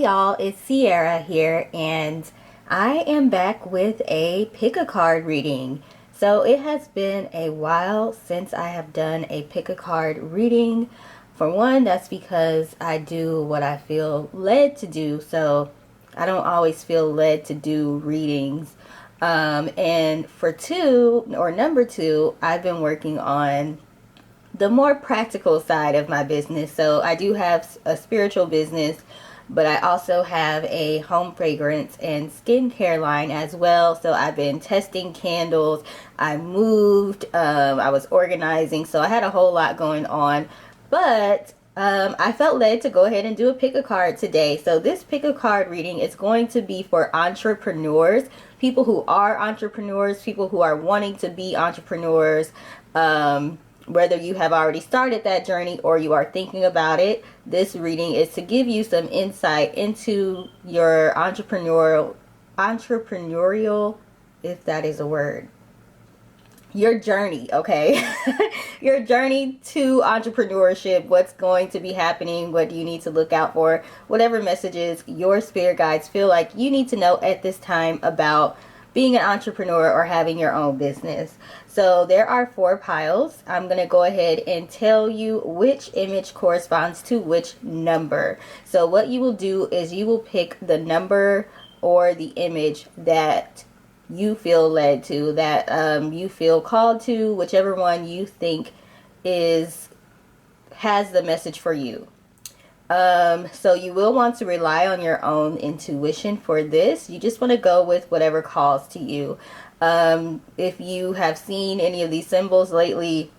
Hey y'all, it's Sierra here, and I am back with a pick a card reading. So it has been a while since I have done a pick a card reading. For one, that's because I do what I feel led to do, so I don't always feel led to do readings. And for two, or number two, I've been working on the more practical side of my business. So I do have a spiritual business, but I also have a home fragrance and skincare line as well. So I've been testing candles. I moved, I was organizing, so I had a whole lot going on. But I felt led to go ahead and do a pick a card today. So this pick a card reading is going to be for entrepreneurs, people who are entrepreneurs, people who are wanting to be entrepreneurs. Whether you have already started that journey or you are thinking about it, this reading is to give you some insight into your entrepreneurial, if that is a word, your journey, okay? Your journey to entrepreneurship, what's going to be happening, what do you need to look out for, whatever messages your spirit guides feel like you need to know at this time about being an entrepreneur or having your own business. So there are 4 piles. I'm going to go ahead and tell you which image corresponds to which number. So what you will do is you will pick the number or the image that you feel led to, that you feel called to, whichever one you think has the message for you. So you will want to rely on your own intuition for this. You just want to go with whatever calls to you. If you have seen any of these symbols lately,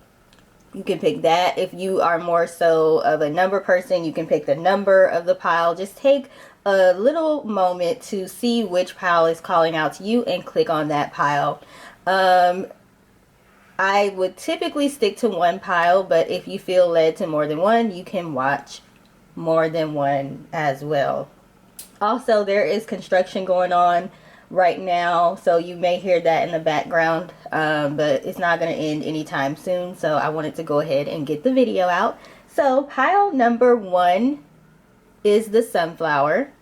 you can pick that. If you are more so of a number person, you can pick the number of the pile. Just take a little moment to see which pile is calling out to you and click on that pile. I would typically stick to one pile, but if you feel led to more than one, you can watch more than one as well. Also, there is construction going on right now, so you may hear that in the background, but it's not going to end anytime soon, so I wanted to go ahead and get the video out. So pile number 1 is the sunflower.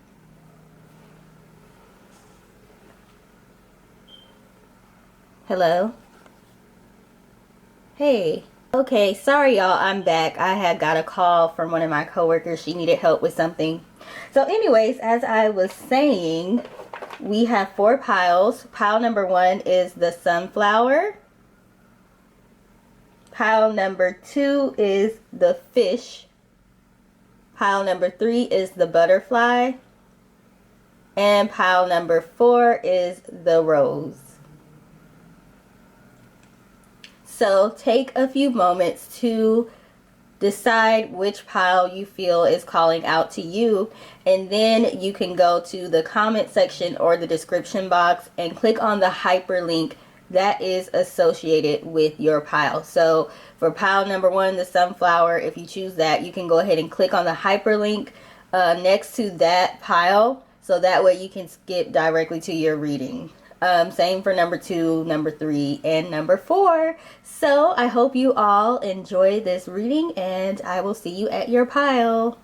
Hello? Hey. Okay, sorry y'all, I'm back. I had got a call from one of my coworkers. She needed help with something. So anyways, as I was saying, we have 4 piles. Pile number 1 is the sunflower. Pile number 2 is the fish. Pile number 3 is the butterfly. And pile number 4 is the rose. So take a few moments to decide which pile you feel is calling out to you, and then you can go to the comment section or the description box and click on the hyperlink that is associated with your pile. So for pile number 1, the sunflower, if you choose that, you can go ahead and click on the hyperlink next to that pile, so that way you can skip directly to your reading. Same for number 2, number 3, and number 4. So I hope you all enjoy this reading, and I will see you at your pile.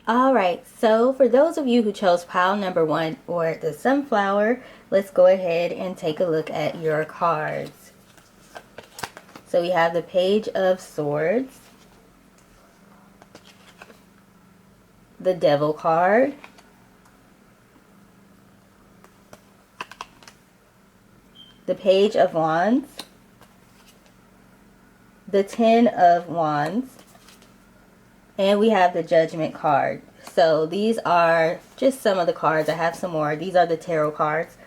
Alright, so for those of you who chose pile number 1, or the sunflower, let's go ahead and take a look at your cards. So we have the Page of Swords, the Devil card, the Page of Wands, the 10 of Wands, and we have the Judgment card. So these are just some of the cards. I have some more. These are the tarot cards.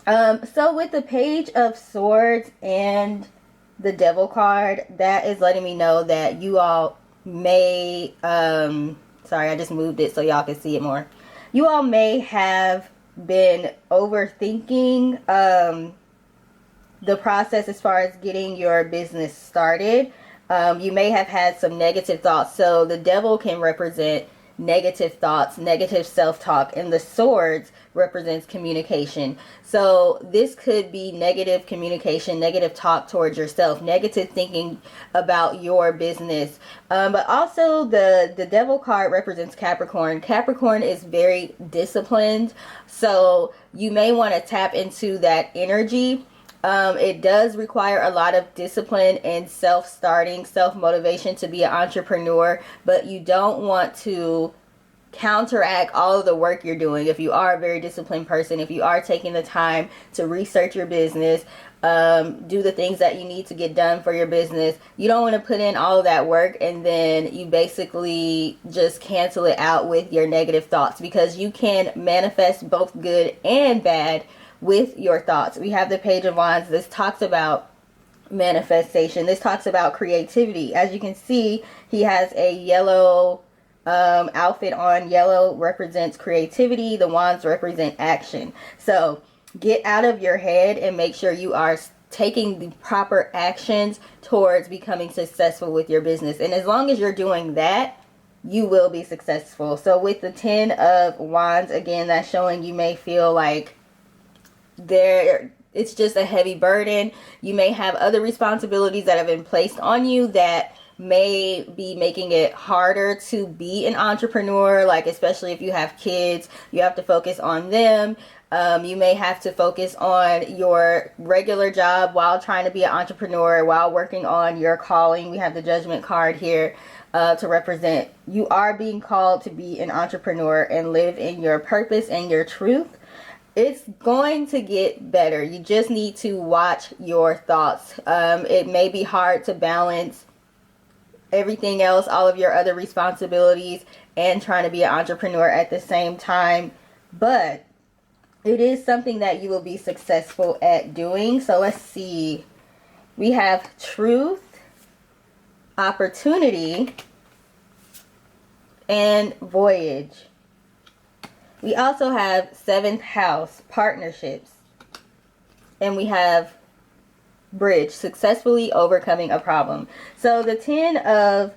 So with the Page of Swords and the Devil card, that is letting me know that you all may, sorry, I just moved it so y'all can see it more. You all may have been overthinking the process as far as getting your business started. You may have had some negative thoughts. So the devil can represent negative thoughts, negative self-talk, and the swords represents communication. So this could be negative communication, negative talk towards yourself, negative thinking about your business. But also the devil card represents Capricorn. Capricorn is very disciplined, so you may want to tap into that energy. It does require a lot of discipline and self-starting, self-motivation to be an entrepreneur, but you don't want to counteract all of the work you're doing. If you are a very disciplined person, if you are taking the time to research your business, do the things that you need to get done for your business, you don't want to put in all of that work and then you basically just cancel it out with your negative thoughts, because you can manifest both good and bad with your thoughts. We have the Page of Wands. This talks about manifestation. This talks about creativity. As you can see, he has a yellow outfit on. Yellow represents creativity. The wands represent action. So get out of your head and make sure you are taking the proper actions towards becoming successful with your business. And as long as you're doing that, you will be successful. So with the 10 of Wands, again, that's showing you may feel like it's just a heavy burden. You may have other responsibilities that have been placed on you that may be making it harder to be an entrepreneur, like especially if you have kids, you have to focus on them. You may have to focus on your regular job while trying to be an entrepreneur, while working on your calling. We have the Judgment card here to represent you are being called to be an entrepreneur and live in your purpose and your truth. It's going to get better. You just need to watch your thoughts. It may be hard to balance everything else, all of your other responsibilities, and trying to be an entrepreneur at the same time, but it is something that you will be successful at doing. So let's see. We have truth, opportunity, and voyage. We also have 7th house, partnerships. And we have bridge, successfully overcoming a problem. So the 10 of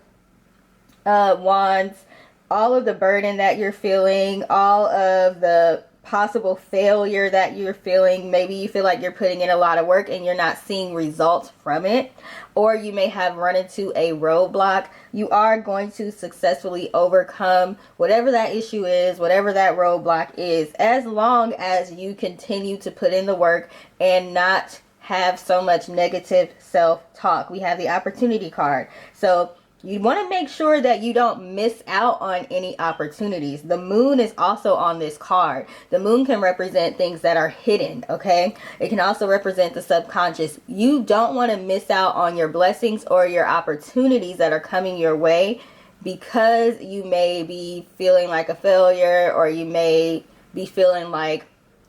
Wands, all of the burden that you're feeling, all of the possible failure that you're feeling, maybe you feel like you're putting in a lot of work and you're not seeing results from it, or you may have run into a roadblock. You are going to successfully overcome whatever that issue is, whatever that roadblock is, as long as you continue to put in the work and not have so much negative self-talk. We have the opportunity card. So you want to make sure that you don't miss out on any opportunities. The moon is also on this card. The moon can represent things that are hidden, okay? It can also represent the subconscious. You don't want to miss out on your blessings or your opportunities that are coming your way because you may be feeling like a failure, or you may be feeling like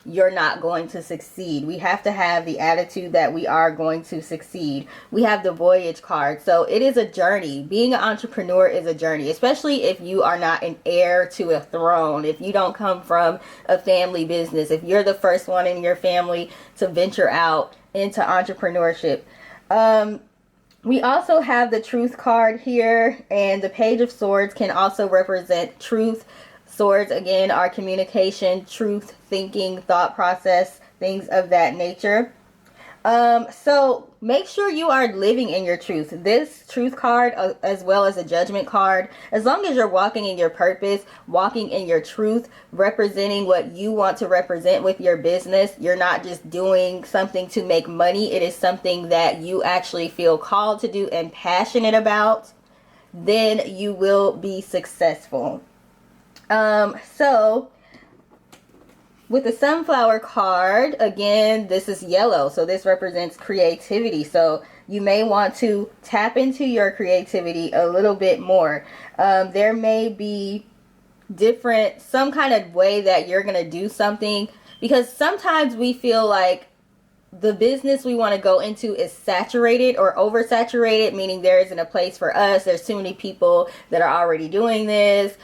you're not going to succeed. We have to have the attitude that we are going to succeed. We have the voyage card. So it is a journey. Being an entrepreneur is a journey, especially if you are not an heir to a throne, if you don't come from a family business, if you're the first one in your family to venture out into entrepreneurship. We also have the truth card here, and the Page of Swords can also represent truth. Swords, again, are communication, truth, thinking, thought process, things of that nature. So make sure you are living in your truth. This truth card, as well as a judgment card, as long as you're walking in your purpose, walking in your truth, representing what you want to represent with your business, you're not just doing something to make money. It is something that you actually feel called to do and passionate about, then you will be successful. So with the Sunflower card, again, this is yellow, so this represents creativity. So you may want to tap into your creativity a little bit more. There may be some kind of way that you're going to do something, because sometimes we feel like the business we want to go into is saturated or oversaturated, meaning there isn't a place for us. There's too many people that are already doing this.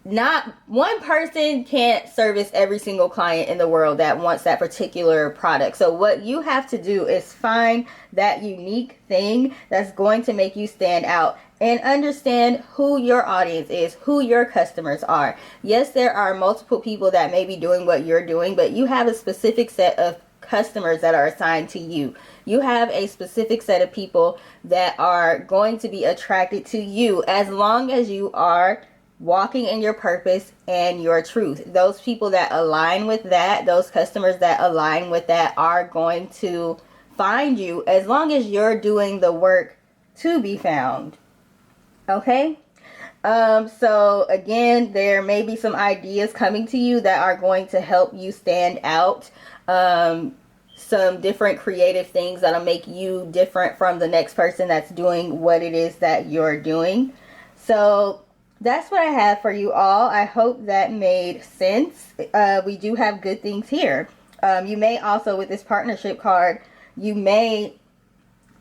not one person can't service every single client in the world that wants that particular product. So what you have to do is find that unique thing that's going to make you stand out, and understand who your audience is, who your customers are. Yes, there are multiple people that may be doing what you're doing, but you have a specific set of customers that are assigned to you. You have a specific set of people that are going to be attracted to you as long as you are walking in your purpose and your truth. Those people that align with that, those customers that align with that, are going to find you as long as you're doing the work to be found. Okay? So again, there may be some ideas coming to you that are going to help you stand out. Some different creative things that'll make you different from the next person that's doing what it is that you're doing. So that's what I have for you all. I hope that made sense. We do have good things here. You may also, with this partnership card, you may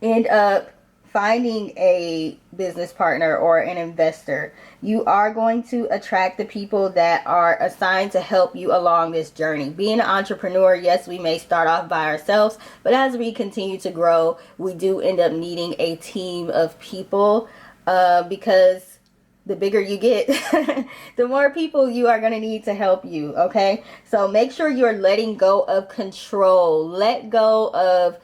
end up finding a business partner or an investor. You are going to attract the people that are assigned to help you along this journey. Being an entrepreneur, yes, we may start off by ourselves, but as we continue to grow, we do end up needing a team of people, because the bigger you get, the more people you are going to need to help you, okay? So make sure you're letting go of control. Let go of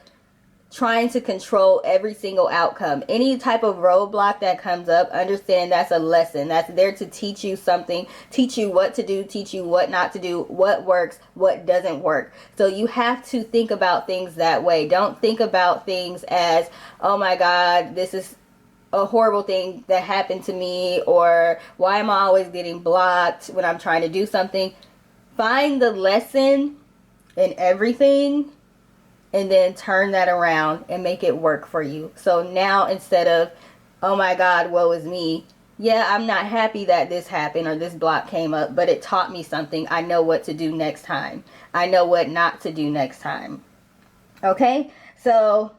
trying to control every single outcome. Any type of roadblock that comes up, understand that's a lesson. That's there to teach you something, teach you what to do, teach you what not to do, what works, what doesn't work. So you have to think about things that way. Don't think about things as, oh my God, this is a horrible thing that happened to me, or why am I always getting blocked when I'm trying to do something. Find the lesson in everything and then turn that around and make it work for you. So now, instead of, oh my God, woe is me, yeah, I'm not happy that this happened or this block came up, but it taught me something. I know what to do next time. I know what not to do next time. Okay, so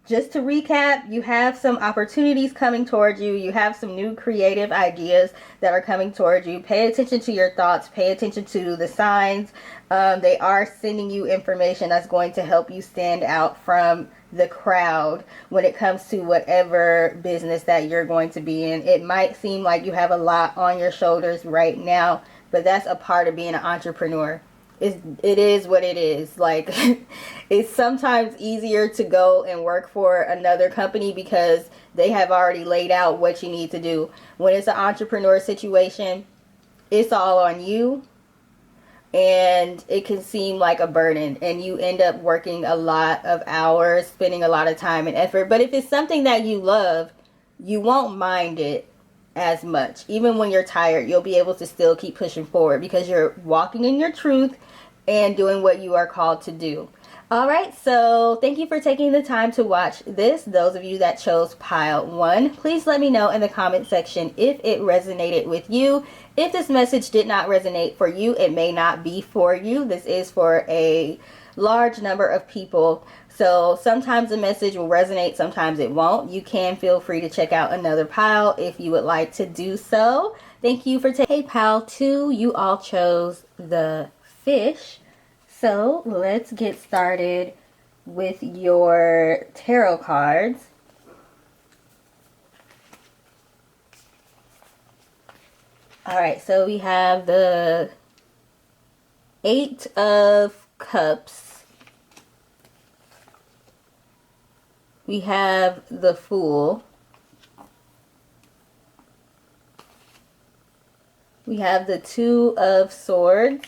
just to recap, you have some opportunities coming towards you. You have some new creative ideas that are coming towards you. Pay attention to your thoughts. Pay attention to the signs. They are sending you information that's going to help you stand out from the crowd when it comes to whatever business that you're going to be in. It might seem like you have a lot on your shoulders right now, but that's a part of being an entrepreneur. It is what it is. Like, it's sometimes easier to go and work for another company because they have already laid out what you need to do. When it's an entrepreneur situation, it's all on you, and it can seem like a burden, and you end up working a lot of hours, spending a lot of time and effort. But if it's something that you love, you won't mind it as much. Even when you're tired, you'll be able to still keep pushing forward because you're walking in your truth and doing what you are called to do. Alright, so thank you for taking the time to watch this. Those of you that chose pile 1, please let me know in the comment section if it resonated with you. If this message did not resonate for you, it may not be for you. This is for a large number of people. So sometimes the message will resonate, sometimes it won't. You can feel free to check out another pile if you would like to do so. Thank you for taking. Hey, pile 2, you all chose the fish. So let's get started with your tarot cards. Alright, so we have the 8 of Cups. We have the Fool. We have the 2 of Swords.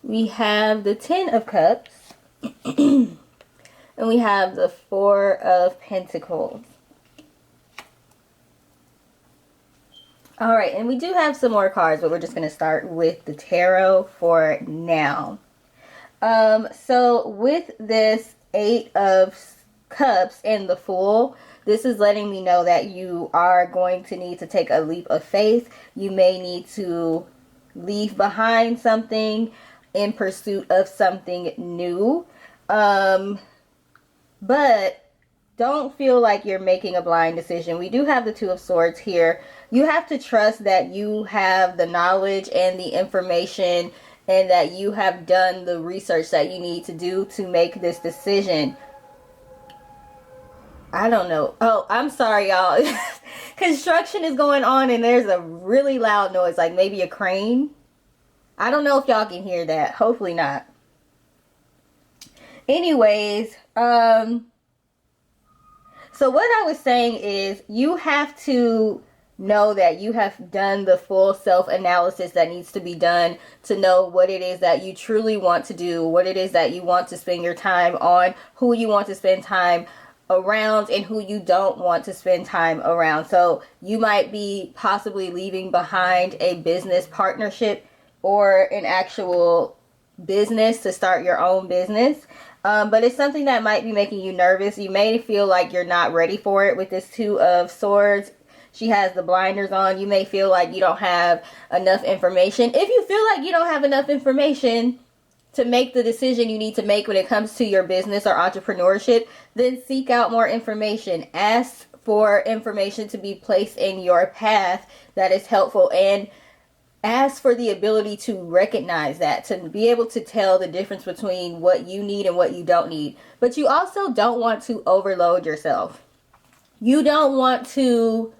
We have the 10 of Cups. And we have the 4 of Pentacles. Alright, and we do have some more cards, but we're just going to start with the tarot for now. So with this 8 of Cups and the Fool, this is letting me know that you are going to need to take a leap of faith. You may need to leave behind something in pursuit of something new. But don't feel like you're making a blind decision. We do have the Two of Swords here. You have to trust that you have the knowledge and the information, and that you have done the research that you need to do to make this decision. I don't know. Oh, I'm sorry, y'all. Construction is going on and there's a really loud noise, like maybe a crane. I don't know if y'all can hear that. Hopefully not. Anyways, so what I was saying is you have to know that you have done the full self-analysis that needs to be done to know what it is that you truly want to do, what it is that you want to spend your time on, who you want to spend time around, and who you don't want to spend time around. So you might be possibly leaving behind a business partnership or an actual business to start your own business. But it's something that might be making you nervous. You may feel like you're not ready for it with this Two of Swords. She has the blinders on. You may feel like you don't have enough information. If you feel like you don't have enough information to make the decision you need to make when it comes to your business or entrepreneurship, then seek out more information. Ask for information to be placed in your path that is helpful, and ask for the ability to recognize that, to be able to tell the difference between what you need and what you don't need. But you also don't want to overload yourself. You don't want to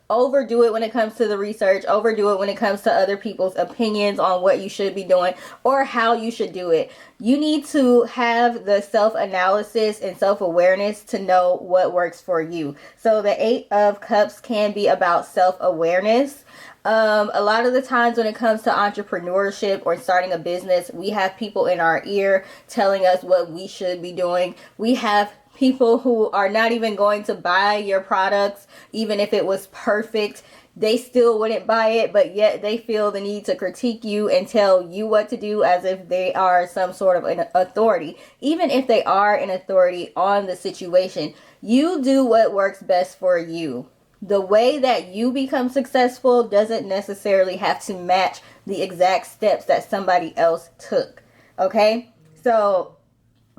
overdo it when it comes to the research, overdo it when it comes to other people's opinions on what you should be doing or how you should do it. You need to have the self-analysis and self-awareness to know what works for you. So the Eight of Cups can be about self-awareness. A lot of the times when it comes to entrepreneurship or starting a business, we have people in our ear telling us what we should be doing. We have people who are not even going to buy your products, even if it was perfect. They still wouldn't buy it, but yet they feel the need to critique you and tell you what to do as if they are some sort of an authority. Even if they are an authority on the situation, you do what works best for you. The way that you become successful doesn't necessarily have to match the exact steps that somebody else took. Okay? So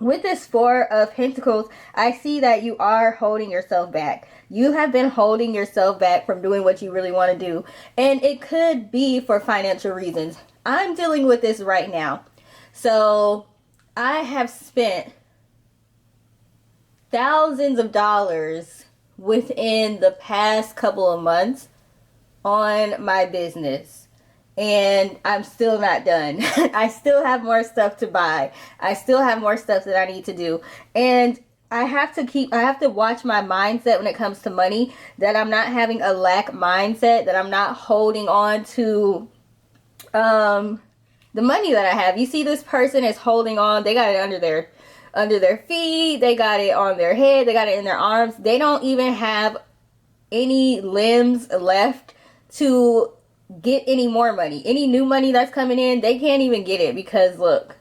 with this Four of Pentacles, I see that you are holding yourself back. You have been holding yourself back from doing what you really want to do. And it could be for financial reasons. I'm dealing with this right now. So I have spent thousands of dollars within the past couple of months on my business. And I'm still not done. I still have more stuff to buy. I still have more stuff that I need to do. And I have to watch my mindset when it comes to money, that I'm not having a lack mindset, that I'm not holding on to the money that I have. You see, this person is holding on. They got it under their feet. They got it on their head. They got it in their arms. They don't even have any limbs left to get any more money. Any new money that's coming in, they can't even get it, because look,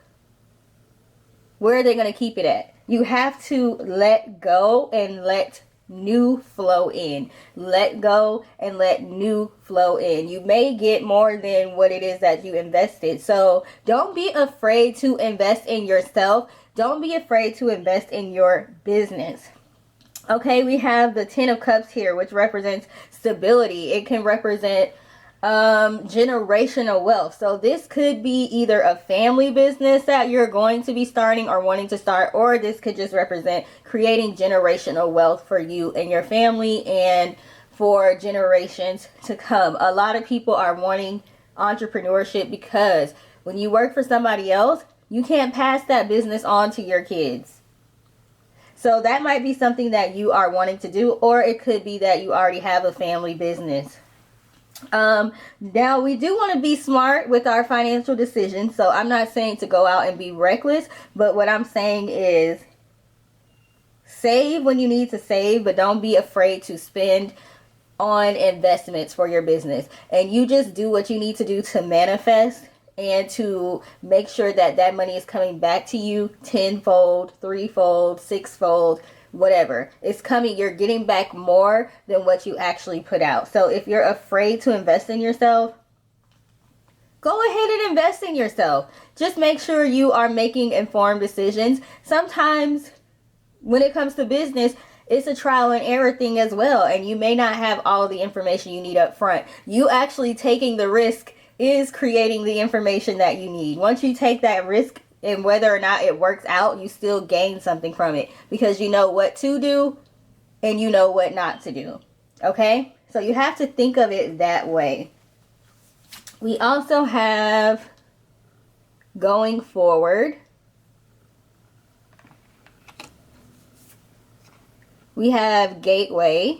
where are they going to keep it at? You have to let go and let new flow in. Let go and let new flow in. You may get more than what it is that you invested. So don't be afraid to invest in yourself. Don't be afraid to invest in your business. Okay, we have the Ten of Cups here, which represents stability. It can represent generational wealth. So this could be either a family business that you're going to be starting or wanting to start, or this could just represent creating generational wealth for you and your family and for generations to come. A lot of people are wanting entrepreneurship because when you work for somebody else, you can't pass that business on to your kids. So that might be something that you are wanting to do, or it could be that you already have a family business. Now we do want to be smart with our financial decisions. So I'm not saying to go out and be reckless, but what I'm saying is save when you need to save, but don't be afraid to spend on investments for your business. And you just do what you need to do to manifest and to make sure that that money is coming back to you tenfold, threefold, sixfold, whatever. It's coming. You're getting back more than what you actually put out. So if you're afraid to invest in yourself, go ahead and invest in yourself. Just make sure you are making informed decisions. Sometimes when it comes to business, it's a trial and error thing as well. And you may not have all the information you need up front. You actually taking the risk is creating the information that you need. Once you take that risk, and whether or not it works out, you still gain something from it because you know what to do and you know what not to do. Okay? So you have to think of it that way. We also have going forward. We have gateway.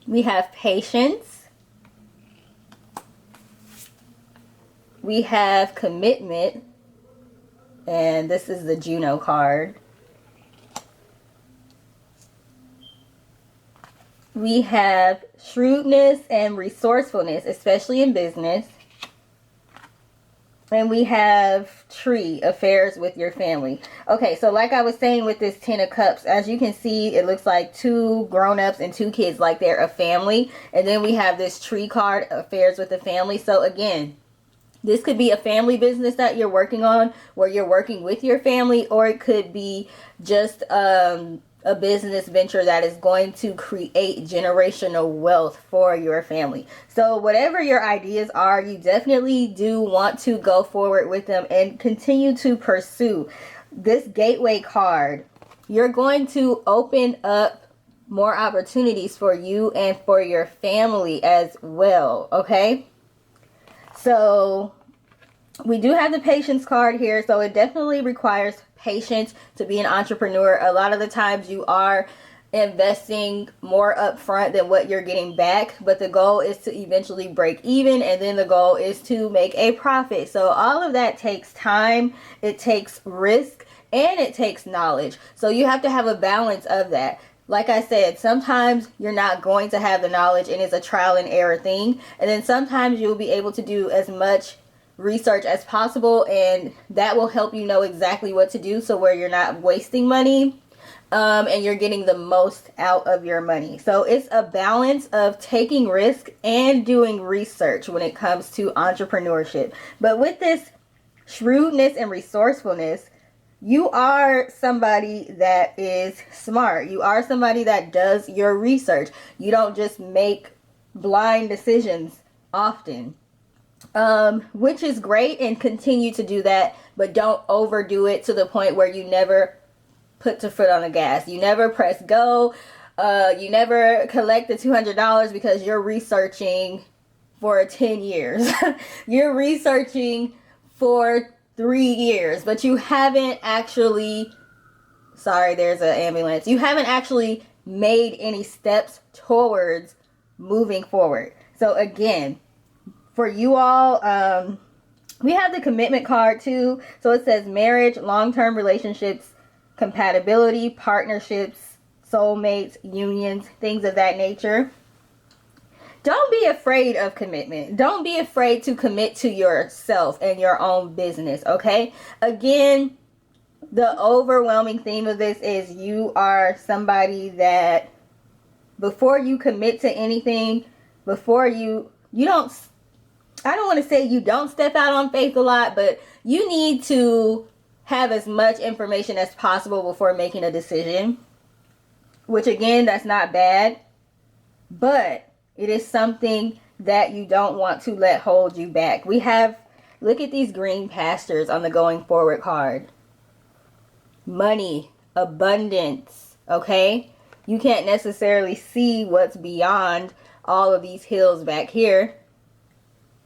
We have patience. We have commitment. And this is the Juno card. We have shrewdness and resourcefulness, especially in business. And we have tree, affairs with your family. Okay, so like I was saying with this 10 of cups, as you can see, it looks like 2 grown-ups and 2 kids, like they're a family. And then we have this tree card, affairs with the family. So again, this could be a family business that you're working on, where you're working with your family, or it could be just a business venture that is going to create generational wealth for your family. So whatever your ideas are, you definitely do want to go forward with them and continue to pursue. This gateway card, you're going to open up more opportunities for you and for your family as well, okay? So we do have the patience card here, so it definitely requires patience to be an entrepreneur. A lot of the times you are investing more upfront than what you're getting back, but the goal is to eventually break even, and then the goal is to make a profit. So all of that takes time, it takes risk, and it takes knowledge. So you have to have a balance of that. Like I said, sometimes you're not going to have the knowledge and it's a trial and error thing, and then sometimes you'll be able to do as much research as possible, and that will help you know exactly what to do, so where you're not wasting money and you're getting the most out of your money. So it's a balance of taking risk and doing research when it comes to entrepreneurship. But with this shrewdness and resourcefulness, you are somebody that is smart. You are somebody that does your research. You don't just make blind decisions often. Which is great, and continue to do that, but don't overdo it to the point where you never put the foot on the gas. You never press go. You never collect the $200 because you're researching for 10 years. You're researching for 3 years, but you haven't actually, sorry, there's an ambulance. You haven't actually made any steps towards moving forward. So again, for you all, we have the commitment card too. So it says marriage, long-term relationships, compatibility, partnerships, soulmates, unions, things of that nature. Don't be afraid of commitment. Don't be afraid to commit to yourself and your own business, okay? Again, the overwhelming theme of this is you are somebody that before you commit to anything, before you don't, I don't want to say you don't step out on faith a lot, but you need to have as much information as possible before making a decision. Which again, that's not bad, but it is something that you don't want to let hold you back. We have, look at these green pastures on the going forward card. Money, abundance, okay? You can't necessarily see what's beyond all of these hills back here.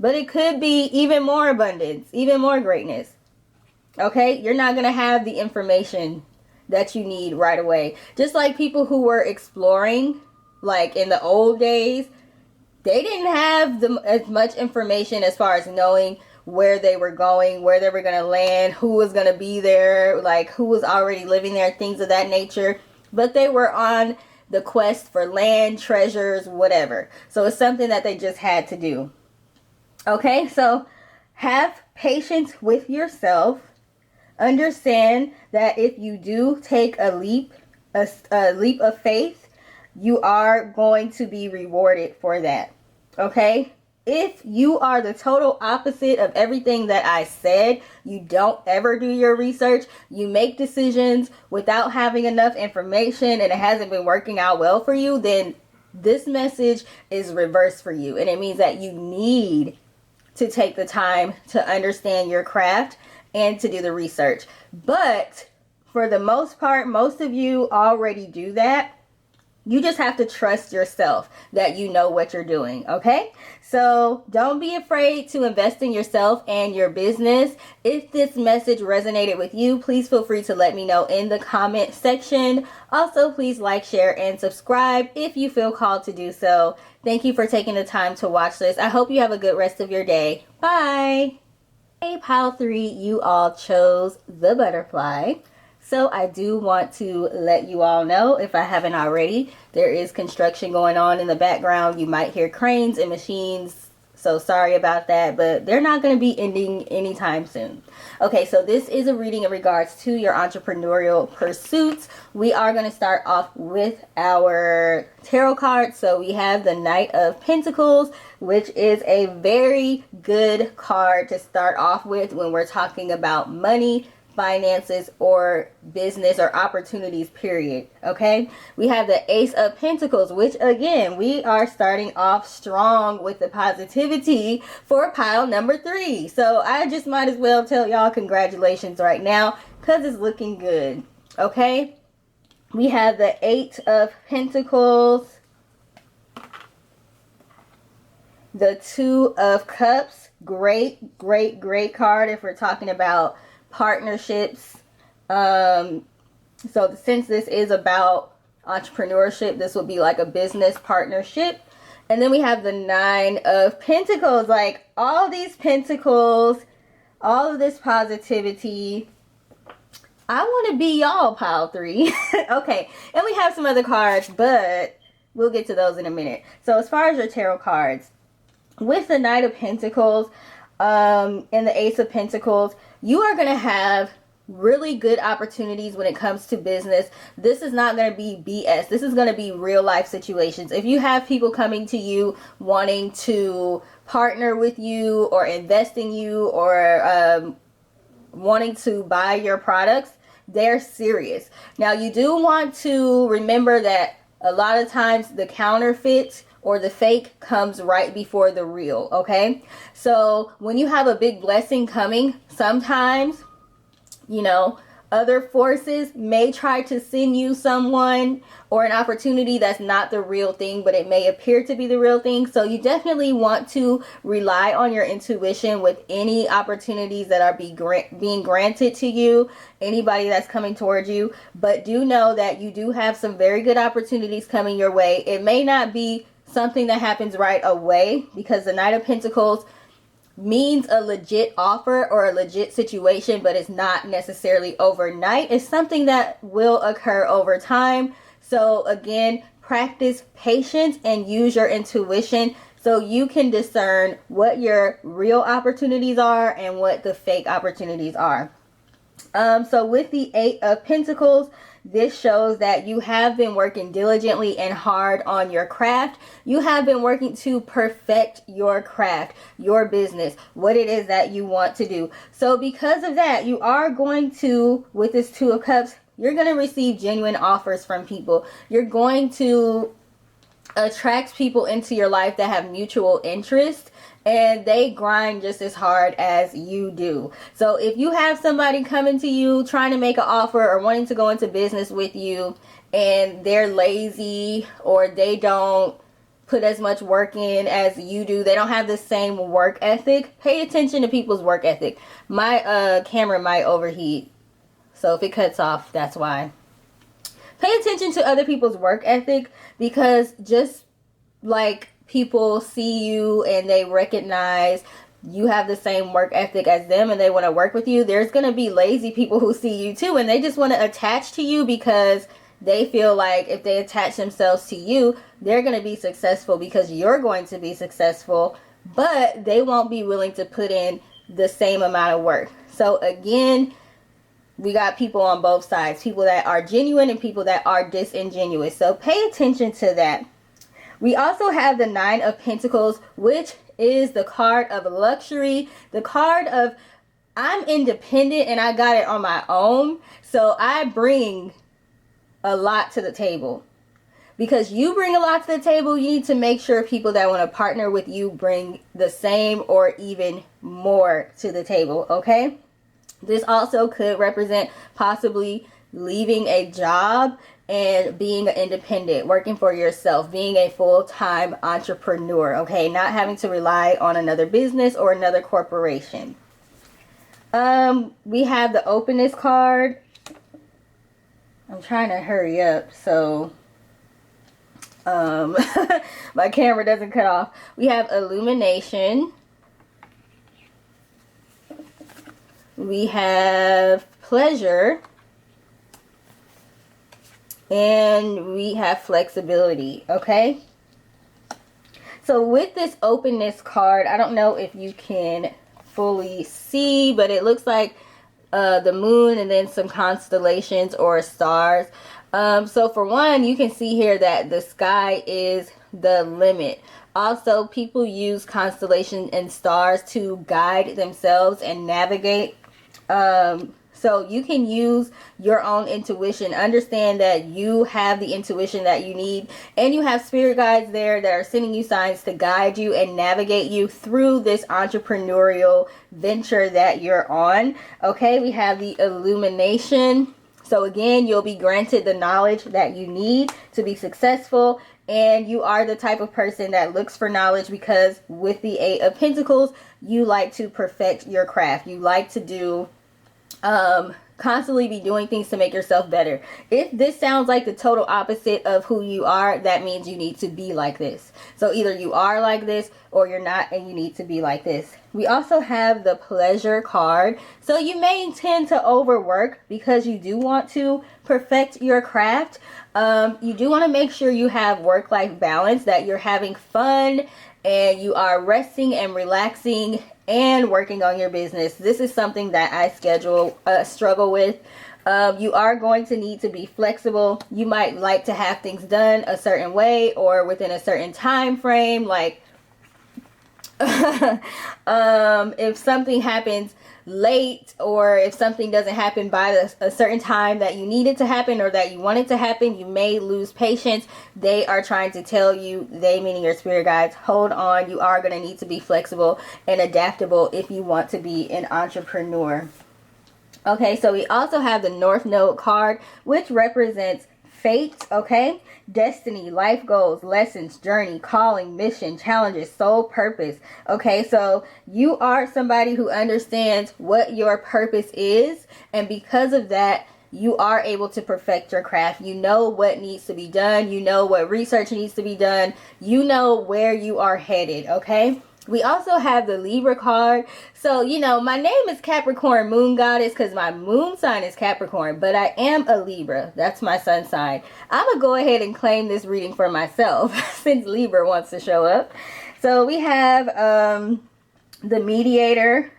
But it could be even more abundance, even more greatness. Okay? You're not going to have the information that you need right away. Just like people who were exploring, like in the old days, they didn't have as much information as far as knowing where they were going, where they were going to land, who was going to be there, like who was already living there, things of that nature. But they were on the quest for land, treasures, whatever. So it's something that they just had to do. Okay, so have patience with yourself. Understand that if you do take a leap of faith, you are going to be rewarded for that. Okay? if you are the total opposite of everything that I said, you don't ever do your research, you make decisions without having enough information, and it hasn't been working out well for you, then this message is reversed for you. And it means that you need to take the time to understand your craft and to do the research. But for the most part, most of you already do that. You just have to trust yourself that you know what you're doing, okay? So don't be afraid to invest in yourself and your business. If this message resonated with you, please feel free to let me know in the comment section. Also, please like, share, and subscribe if you feel called to do so. Thank you for taking the time to watch this. I hope you have a good rest of your day. Bye. Hey, pile 3, you all chose the butterfly. So I do want to let you all know, if I haven't already, there is construction going on in the background. You might hear cranes and machines, so sorry about that, but they're not going to be ending anytime soon. Okay, so this is a reading in regards to your entrepreneurial pursuits. We are going to start off with our tarot cards. So we have the Knight of Pentacles, which is a very good card to start off with when we're talking about money, finances, or business or opportunities, period. Okay, we have the Ace of Pentacles, which again, we are starting off strong with the positivity for pile number 3. So I just might as well tell y'all congratulations right now because it's looking good. Okay, we have the 8 of Pentacles, the 2 of Cups. Great card if we're talking about partnerships. So since this is about entrepreneurship, this would be like a business partnership. And then we have the 9 of Pentacles, like all these pentacles, all of this positivity. I want to be y'all, pile 3. Okay, and we have some other cards, but we'll get to those in a minute. So as far as your tarot cards, with the Knight of Pentacles and the Ace of Pentacles, you are going to have really good opportunities when it comes to business. This is not going to be BS. This is going to be real life situations. If you have people coming to you wanting to partner with you or invest in you or wanting to buy your products, they're serious. Now, you do want to remember that a lot of times the counterfeit or the fake comes right before the real, okay? So when you have a big blessing coming, sometimes, you know, other forces may try to send you someone or an opportunity that's not the real thing, but it may appear to be the real thing. So you definitely want to rely on your intuition with any opportunities that are being granted to you, anybody that's coming towards you. But do know that you do have some very good opportunities coming your way. It may not be something that happens right away, because the Knight of Pentacles means a legit offer or a legit situation, but it's not necessarily overnight. It's something that will occur over time. So again, practice patience and use your intuition so you can discern what your real opportunities are and what the fake opportunities are. So with the 8 of Pentacles, this shows that you have been working diligently and hard on your craft. You have been working to perfect your craft, your business, what it is that you want to do. So because of that, you are going to, with this 2 of Cups, you're going to receive genuine offers from people. You're going to attract people into your life that have mutual interest, and they grind just as hard as you do. So if you have somebody coming to you trying to make an offer or wanting to go into business with you, and they're lazy or they don't put as much work in as you do, they don't have the same work ethic, pay attention to people's work ethic. My camera might overheat, so if it cuts off, that's why. Pay attention to other people's work ethic, because just like people see you and they recognize you have the same work ethic as them and they want to work with you, there's going to be lazy people who see you too and they just want to attach to you because they feel like if they attach themselves to you, they're going to be successful because you're going to be successful, but they won't be willing to put in the same amount of work. So again, we got people on both sides, people that are genuine and people that are disingenuous. So pay attention to that. We also have the 9 of Pentacles, which is the card of luxury, the card of I'm independent and I got it on my own. So I bring a lot to the table. Because you bring a lot to the table, you need to make sure people that want to partner with you bring the same or even more to the table, okay? This also could represent possibly leaving a job and being independent, working for yourself, being a full-time entrepreneur, okay? Not having to rely on another business or another corporation. We have the openness card. I'm trying to hurry up so my camera doesn't cut off. We have illumination. We have pleasure. And we have flexibility, okay? So with this openness card, I don't know if you can fully see, but it looks like the moon and then some constellations or stars. So for one, you can see here that the sky is the limit. Also, people use constellations and stars to guide themselves and navigate. So you can use your own intuition. Understand that you have the intuition that you need, and you have spirit guides there that are sending you signs to guide you and navigate you through this entrepreneurial venture that you're on. Okay, we have the illumination. So again, you'll be granted the knowledge that you need to be successful, and you are the type of person that looks for knowledge because with the Eight of Pentacles, you like to perfect your craft. You like to do constantly be doing things to make yourself better. If this sounds like the total opposite of who you are, that means you need to be like this. So either you are like this or you're not, and you need to be like this. We also have the pleasure card. So you may tend to overwork because you do want to perfect your craft. You do want to make sure you have work-life balance, that you're having fun and you are resting and relaxing and working on your business. This is something that I struggle with. You are going to need to be flexible. You might like to have things done a certain way or within a certain time frame. Like if something happens late, or if something doesn't happen by a certain time that you need it to happen or that you want it to happen, you may lose patience. They are trying to tell you, they meaning your spirit guides, hold on. You are going to need to be flexible and adaptable if you want to be an entrepreneur. Okay, so we also have the North Node card, which represents fate, okay? Destiny, life goals, lessons, journey, calling, mission, challenges, soul purpose. Okay, so you are somebody who understands what your purpose is, and because of that, you are able to perfect your craft. You know what needs to be done. You know what research needs to be done. You know where you are headed, okay? We also have the Libra card. So, you know, my name is Capricorn Moon Goddess because my moon sign is Capricorn, but I am a Libra. That's my sun sign. I'm going to go ahead and claim this reading for myself since Libra wants to show up. So we have the mediator,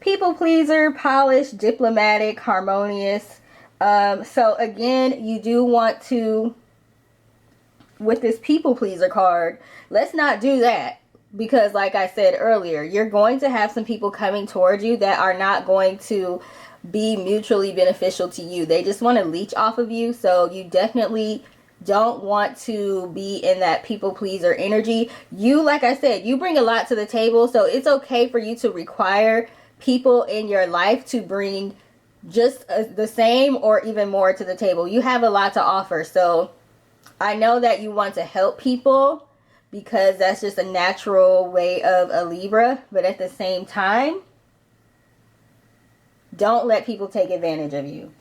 people pleaser, polished, diplomatic, harmonious. So again, you do want to, with this people pleaser card, let's not do that. Because like I said earlier, you're going to have some people coming towards you that are not going to be mutually beneficial to you. They just want to leech off of you. So you definitely don't want to be in that people pleaser energy. You, like I said, you bring a lot to the table. So it's okay for you to require people in your life to bring just the same or even more to the table. You have a lot to offer. So I know that you want to help people, because that's just a natural way of a Libra. But at the same time, don't let people take advantage of you.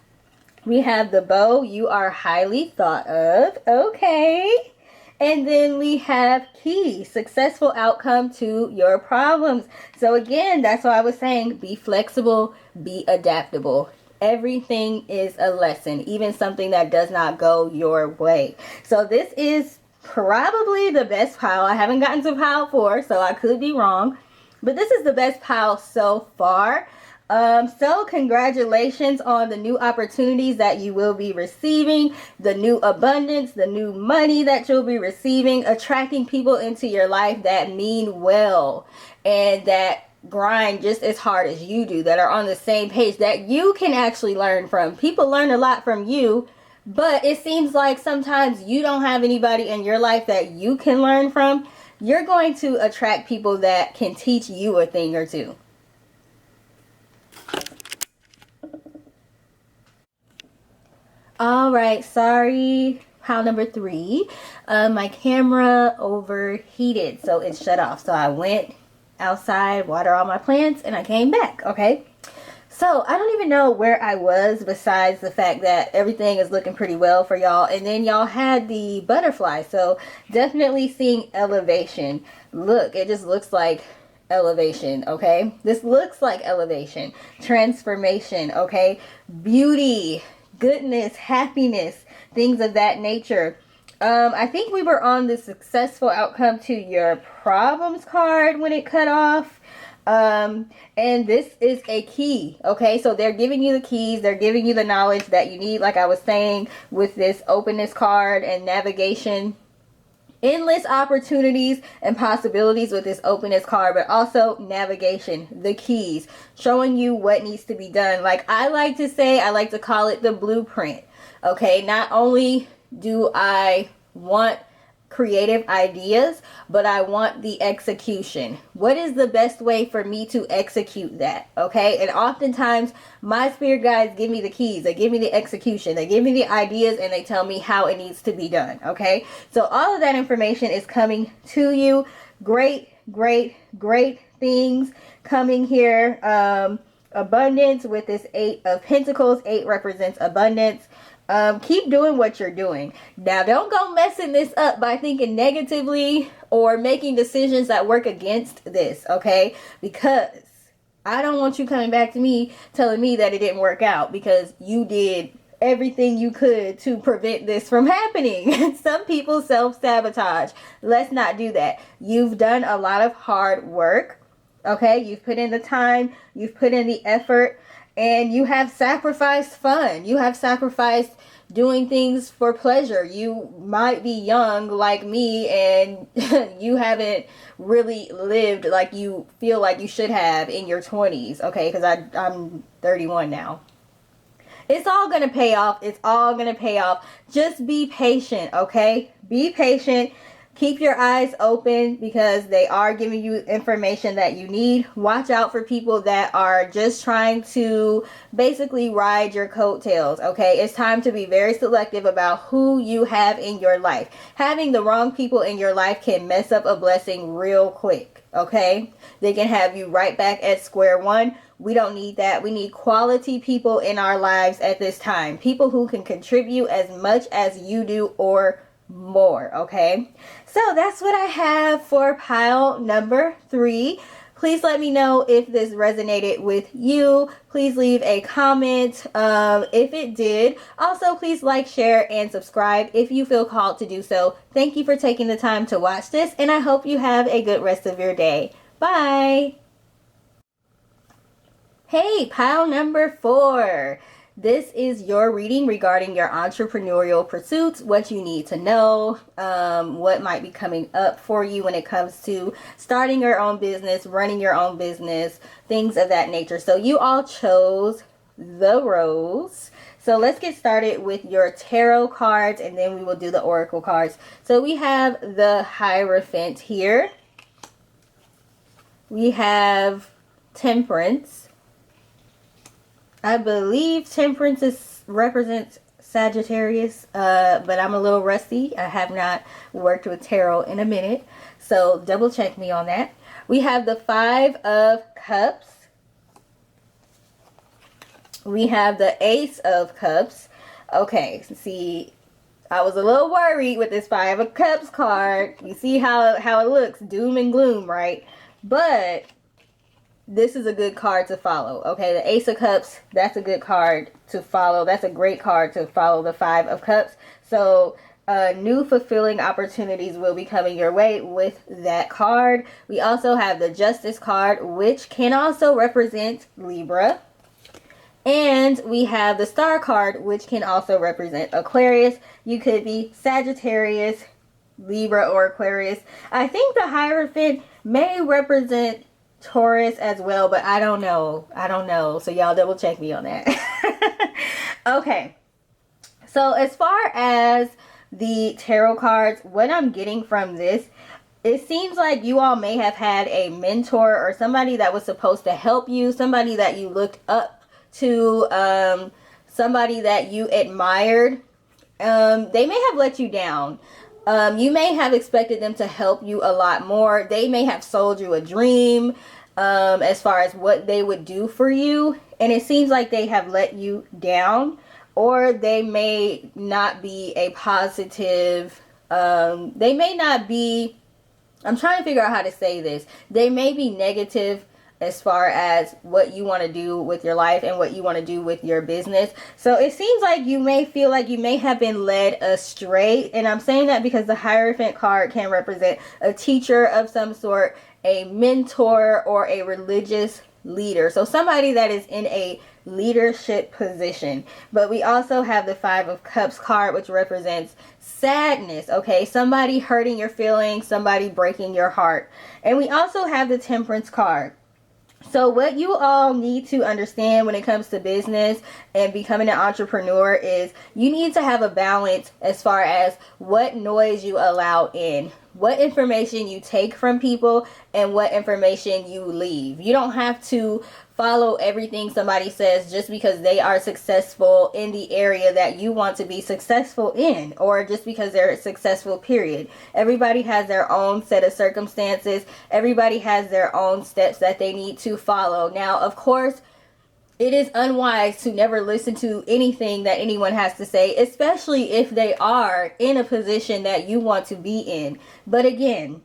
We have the bow. You are highly thought of. Okay. And then we have key. Successful outcome to your problems. So again, that's why I was saying, be flexible, be adaptable. Everything is a lesson, even something that does not go your way. So this is probably the best pile. I haven't gotten to pile 4, so I could be wrong, but this is the best pile so far. So congratulations on the new opportunities that you will be receiving, the new abundance, the new money that you'll be receiving, attracting people into your life that mean well and that grind just as hard as you do, that are on the same page, that you can actually learn from. People learn a lot from you, but it seems like sometimes you don't have anybody in your life that you can learn from. You're going to attract people that can teach you a thing or two. All right, sorry, pile number 3. My camera overheated, so it shut off. So I went outside, water all my plants, and I came back, okay? So I don't even know where I was besides the fact that everything is looking pretty well for y'all. And then y'all had the butterfly, so definitely seeing elevation. Look, it just looks like elevation, okay? This looks like elevation, transformation, okay? Beauty, goodness, happiness, things of that nature. I think we were on the successful outcome to your problems card when it cut off. And this is a key, okay? So they're giving you the keys, they're giving you the knowledge that you need, like I was saying with this openness card and navigation. Endless opportunities and possibilities with this openness card, but also navigation, the keys, showing you what needs to be done. Like I like to say, I like to call it the blueprint. Okay, not only do I want creative ideas, but I want the execution. What is the best way for me to execute that? Okay, and oftentimes my spirit guides give me the keys, they give me the execution, they give me the ideas, and they tell me how it needs to be done. Okay, so all of that information is coming to you. Great things coming here. Abundance with this 8 of Pentacles. 8 represents abundance. Keep doing what you're doing. Now, don't go messing this up by thinking negatively or making decisions that work against this, okay? Because I don't want you coming back to me telling me that it didn't work out because you did everything you could to prevent this from happening. Some people self-sabotage. Let's not do that. You've done a lot of hard work, okay? You've put in the time, you've put in the effort, and you have sacrificed fun. You have sacrificed doing things for pleasure. You might be young like me and you haven't really lived like you feel like you should have in your 20s, okay? Because I'm 31 now. It's all going to pay off. It's all going to pay off. Just be patient, okay? Be patient. Keep your eyes open because they are giving you information that you need. Watch out for people that are just trying to basically ride your coattails, okay? It's time to be very selective about who you have in your life. Having the wrong people in your life can mess up a blessing real quick, okay? They can have you right back at square one. We don't need that. We need quality people in our lives at this time. People who can contribute as much as you do or more, okay? So that's what I have for pile number 3. Please let me know if this resonated with you. Please leave a comment if it did. Also, please like, share, and subscribe if you feel called to do so. Thank you for taking the time to watch this, and I hope you have a good rest of your day. Bye! Hey, pile number 4. This is your reading regarding your entrepreneurial pursuits, what you need to know, what might be coming up for you when it comes to starting your own business, running your own business, things of that nature. So you all chose the rose. So let's get started with your tarot cards and then we will do the oracle cards. So we have the Hierophant here. We have Temperance. I believe Temperance represents Sagittarius, but I'm a little rusty. I have not worked with tarot in a minute, so double check me on that. We have the 5 of Cups. We have the Ace of Cups. Okay, see, I was a little worried with this 5 of Cups card. You see how it looks, doom and gloom, right? But this is a good card to follow, okay? The Ace of Cups, that's a good card to follow. That's a great card to follow the 5 of Cups. So new fulfilling opportunities will be coming your way with that card. We also have the Justice card, which can also represent Libra. And we have the Star card, which can also represent Aquarius. You could be Sagittarius, Libra, or Aquarius. I think the Hierophant may represent Taurus as well, but I don't know. So y'all double check me on that. Okay. So as far as the tarot cards, what I'm getting from this, it seems like you all may have had a mentor or somebody that was supposed to help you, somebody that you looked up to, somebody that you admired. They may have let you down. You may have expected them to help you a lot more. They may have sold you a dream as far as what they would do for you, and it seems like they have let you down, or they may not be a positive, they may not be, I'm trying to figure out how to say this, they may be negative as far as what you want to do with your life and what you want to do with your business. So it seems like you may feel like you may have been led astray. And I'm saying that because the Hierophant card can represent a teacher of some sort, a mentor, or a religious leader. So somebody that is in a leadership position. But we also have the Five of Cups card, which represents sadness. Okay, somebody hurting your feelings, somebody breaking your heart. And we also have the Temperance card. So what you all need to understand when it comes to business and becoming an entrepreneur is you need to have a balance as far as what noise you allow in, what information you take from people, and what information you leave. You don't have to follow everything somebody says just because they are successful in the area that you want to be successful in, or just because they're successful, period. Everybody has their own set of circumstances. Everybody has their own steps that they need to follow. Now, of course, it is unwise to never listen to anything that anyone has to say, especially if they are in a position that you want to be in. But again,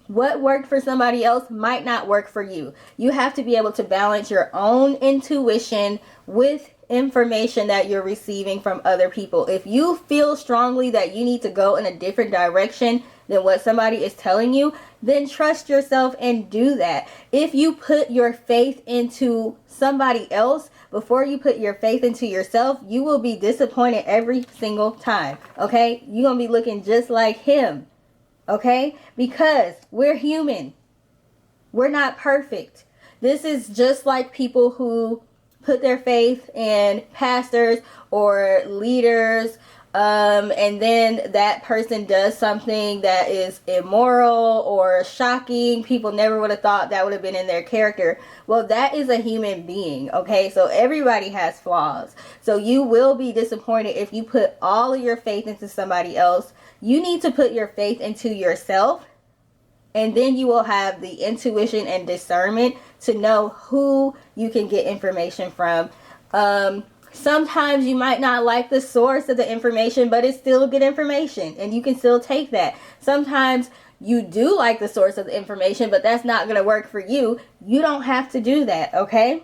what worked for somebody else might not work for you. You have to be able to balance your own intuition with information that you're receiving from other people. If you feel strongly that you need to go in a different direction than what somebody is telling you, then trust yourself and do that. If you put your faith into somebody else before you put your faith into yourself, you will be disappointed every single time. Okay? You're going to be looking just like him. Okay? Because we're human. We're not perfect. This is just like people who put their faith in pastors or leaders, and then that person does something that is immoral or shocking. People never would have thought that would have been in their character. Well, that is a human being, okay? So everybody has flaws. So you will be disappointed if you put all of your faith into somebody else. You need to put your faith into yourself, and then you will have the intuition and discernment to know who you can get information from. Sometimes you might not like the source of the information, but it's still good information, and you can still take that. Sometimes you do like the source of the information, but that's not going to work for you. You don't have to do that, okay?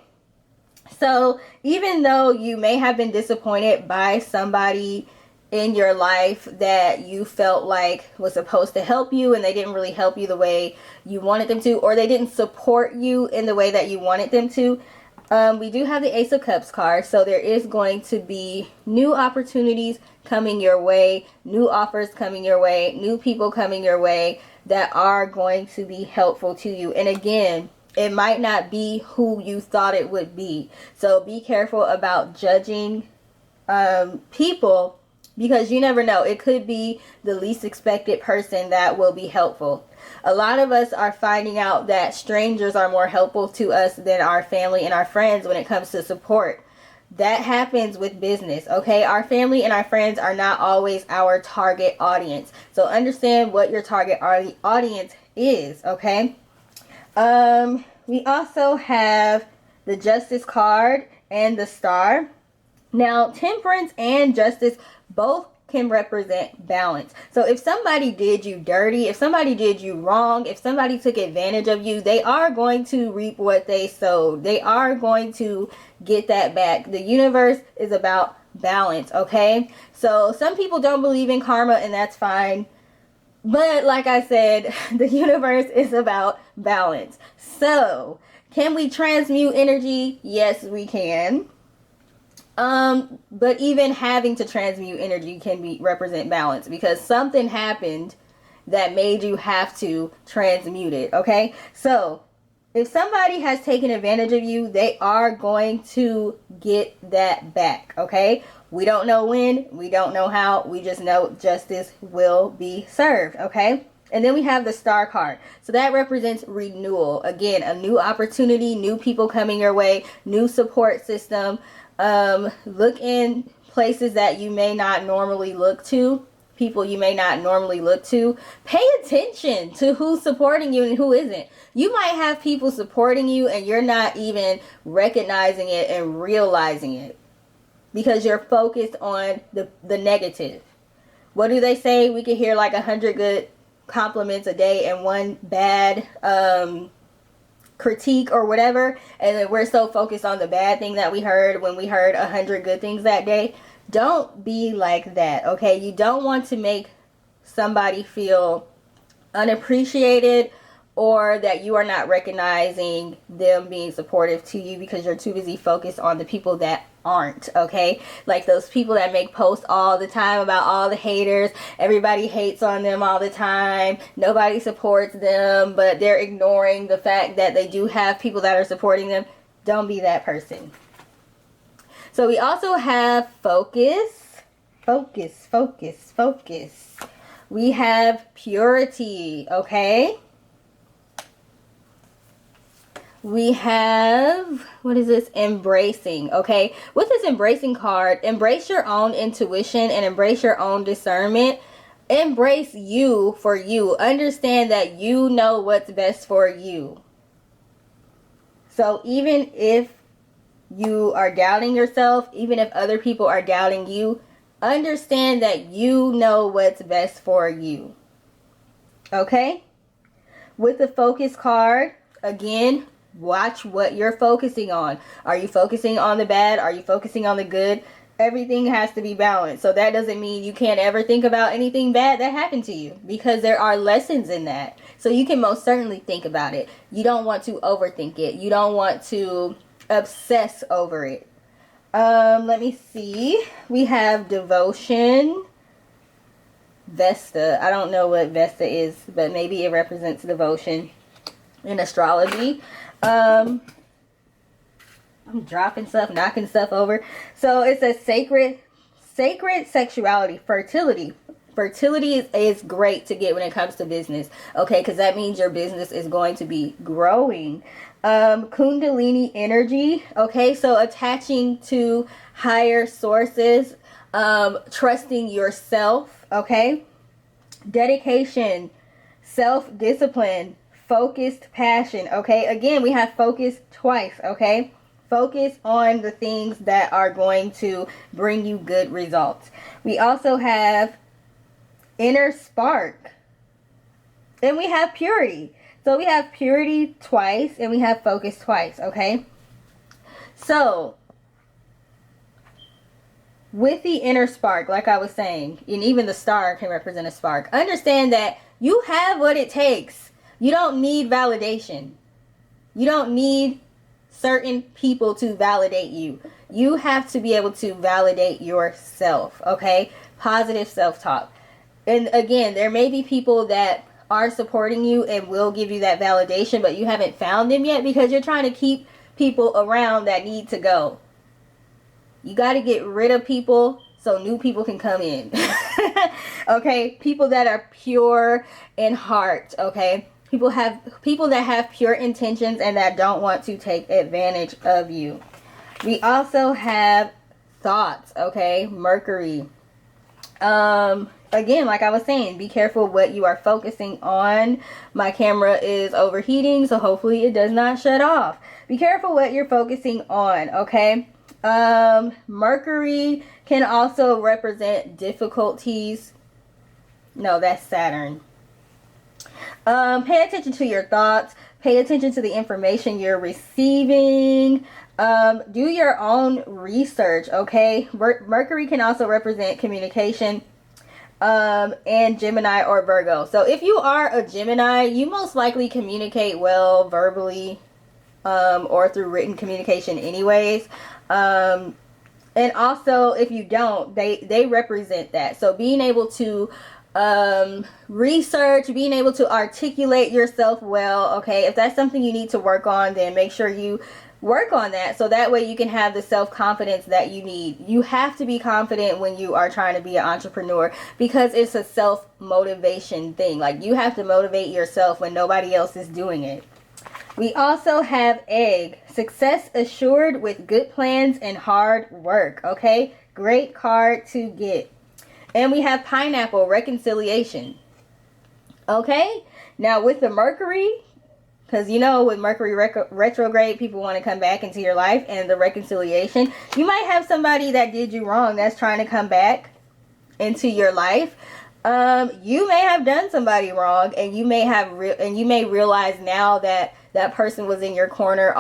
So even though you may have been disappointed by somebody in your life that you felt like was supposed to help you and they didn't really help you the way you wanted them to, or they didn't support you in the way that you wanted them to, we do have the Ace of Cups card. So there is going to be new opportunities coming your way, new offers coming your way, new people coming your way that are going to be helpful to you. And again, it might not be who you thought it would be. So be careful about judging people, because you never know. It could be the least expected person that will be helpful. A lot of us are finding out that strangers are more helpful to us than our family and our friends when it comes to support. That happens with business, okay? Our family and our friends are not always our target audience. So understand what your target audience is, okay? We also have the Justice card and the Star. Now, Temperance and Justice both can represent balance. So if somebody did you dirty, if somebody did you wrong, if somebody took advantage of you, they are going to reap what they sowed. They are going to get that back. The universe is about balance, okay? So some people don't believe in karma, and that's fine. But like I said, the universe is about balance. So, can we transmute energy? Yes, we can. But even having to transmute energy can represent balance, because something happened that made you have to transmute it, okay? So, if somebody has taken advantage of you, they are going to get that back, okay? We don't know when, we don't know how, we just know justice will be served, okay? And then we have the star card. So that represents renewal. Again, a new opportunity, new people coming your way, new support system. Look in places that you may not normally look to, people you may not normally look to. Pay attention to who's supporting you and who isn't. You might have people supporting you and you're not even recognizing it and realizing it, because you're focused on the negative. What do they say? We can hear like 100 good compliments a day and one bad critique or whatever, and then we're so focused on the bad thing that we heard when we heard 100 good things that day. Don't be like that, okay? You don't want to make somebody feel unappreciated, or that you are not recognizing them being supportive to you because you're too busy focused on the people that aren't, okay? Like those people that make posts all the time about all the haters. Everybody hates on them all the time. Nobody supports them, but they're ignoring the fact that they do have people that are supporting them. Don't be that person. So we also have focus. Focus, focus, focus. We have purity, okay? We have, what is this? Embracing, okay? With this embracing card, embrace your own intuition and embrace your own discernment. Embrace you for you. Understand that you know what's best for you. So even if you are doubting yourself, even if other people are doubting you, understand that you know what's best for you. Okay? With the focus card, again, watch what you're focusing on. Are you focusing on the bad? Are you focusing on the good? Everything has to be balanced. So that doesn't mean you can't ever think about anything bad that happened to you, because there are lessons in that. So you can most certainly think about it. You don't want to overthink it. You don't want to obsess over it. Let me see. We have devotion. Vesta. I don't know what Vesta is, but maybe it represents devotion in astrology. I'm dropping stuff, knocking stuff over. So it's a sacred sexuality, fertility. Fertility is great to get when it comes to business, okay? Because that means your business is going to be growing. Kundalini energy, okay? So attaching to higher sources, trusting yourself, okay? Dedication, self-discipline, focused passion, okay? Again, we have focus twice, okay? Focus on the things that are going to bring you good results. We also have inner spark. Then we have purity. So we have purity twice and we have focus twice, okay? So with the inner spark, like I was saying, and even the star can represent a spark, understand that you have what it takes. You don't need validation. You don't need certain people to validate you. You have to be able to validate yourself, okay? Positive self-talk. And again, there may be people that are supporting you and will give you that validation, but you haven't found them yet because you're trying to keep people around that need to go. You got to get rid of people so new people can come in. Okay? People that are pure in heart, okay? People that have pure intentions and that don't want to take advantage of you. We also have thoughts, okay? Mercury. Again, like I was saying, be careful what you are focusing on. My camera is overheating, so hopefully it does not shut off. Be careful what you're focusing on, okay? Mercury can also represent difficulties. No, that's Saturn. Pay attention to your thoughts. Pay attention to the information you're receiving. Do your own research, okay? Mercury can also represent communication, and Gemini or Virgo. So if you are a Gemini, you most likely communicate well verbally, or through written communication anyways. And also if you don't, they represent that. So being able to research, being able to articulate yourself well, okay, if that's something you need to work on, then make sure you work on that, so that way you can have the self-confidence that you need. You have to be confident when you are trying to be an entrepreneur, because it's a self-motivation thing. Like, you have to motivate yourself when nobody else is doing it. We also have egg, success assured with good plans and hard work, okay? Great card to get. And we have pineapple, reconciliation. Okay? Now with the Mercury, because you know with Mercury retrograde, people want to come back into your life, and the reconciliation, you might have somebody that did you wrong that's trying to come back into your life. You may have done somebody wrong, and you may realize now that that person was in your corner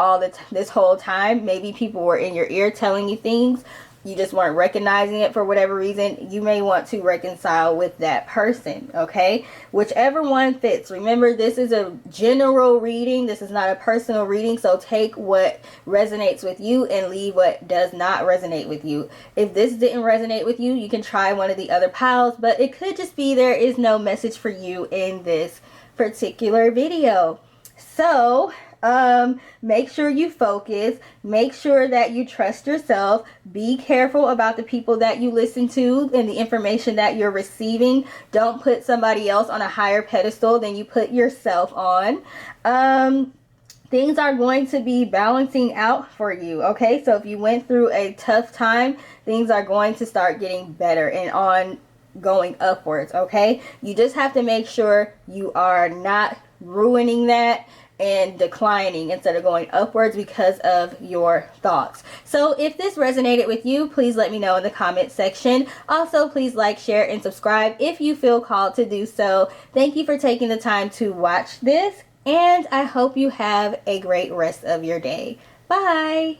this whole time. Maybe people were in your ear telling you things. You just weren't recognizing it for whatever reason. You may want to reconcile with that person, okay? Whichever one fits. Remember, this is a general reading. This is not a personal reading, so take what resonates with you and leave what does not resonate with you. If this didn't resonate with you, you can try one of the other piles, but it could just be there is no message for you in this particular video. So, make sure you focus, make sure that you trust yourself, be careful about the people that you listen to and the information that you're receiving. Don't put somebody else on a higher pedestal than you put yourself on. Things are going to be balancing out for you, okay? So if you went through a tough time, things are going to start getting better and on going upwards, okay? You just have to make sure you are not ruining that and declining instead of going upwards because of your thoughts. So if this resonated with you, please let me know in the comment section. Also, please like, share, and subscribe if you feel called to do so. Thank you for taking the time to watch this, and I hope you have a great rest of your day. Bye!